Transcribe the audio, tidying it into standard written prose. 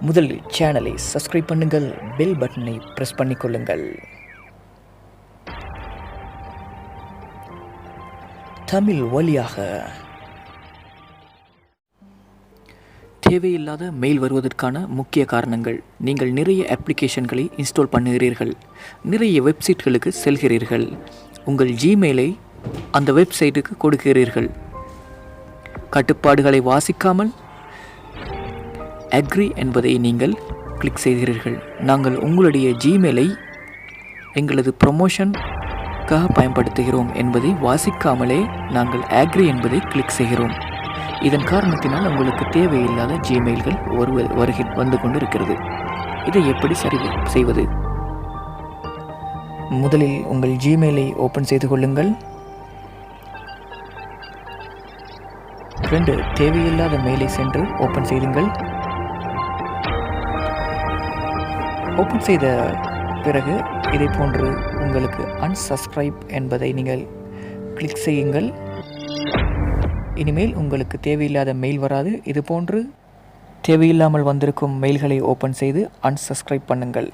முதலில் சேனலை சப்ஸ்கிரைப் பண்ணுங்கள், பெல் பட்டனை பிரஸ் பண்ணிக்கொள்ளுங்கள். தமிழ் வழியாக தேவையில்லாத மெயில் வருவதற்கான முக்கிய காரணங்கள்: நீங்கள் நிறைய அப்ளிகேஷன்களை இன்ஸ்டால் பண்ணுகிறீர்கள், நிறைய வெப்சைட்களுக்கு செல்கிறீர்கள், உங்கள் ஜிமெயிலை அந்த வெப்சைட்டுக்கு கொடுக்கிறீர்கள், கட்டுப்பாடுகளை வாசிக்காமல் அக்ரி என்பதை நீங்கள் கிளிக் செய்கிறீர்கள். நாங்கள் உங்களுடைய ஜிமெயிலை எங்களது ப்ரொமோஷனுக்காக பயன்படுத்துகிறோம் என்பதை வாசிக்காமலே நாங்கள் அக்ரி என்பதை கிளிக் செய்கிறோம். இதன் காரணத்தினால் உங்களுக்கு தேவையில்லாத ஜிமெயில்கள் வந்து கொண்டு இருக்கிறது. இதை எப்படி சரி செய்வது? முதலில் உங்கள் ஜிமெயிலை ஓப்பன் செய்து கொள்ளுங்கள். 2 தேவையில்லாத மெயிலை சென்று ஓப்பன் செய்துங்கள். ஓப்பன் செய்த பிறகு இதை போன்று உங்களுக்கு unsubscribe என்பதை நீங்கள் கிளிக் செய்யுங்கள். இனிமேல் உங்களுக்கு தேவையில்லாத மெயில் வராது. இது போன்று தேவையில்லாமல் வந்திருக்கும் மெயில்களை ஓப்பன் செய்து unsubscribe பண்ணுங்கள்.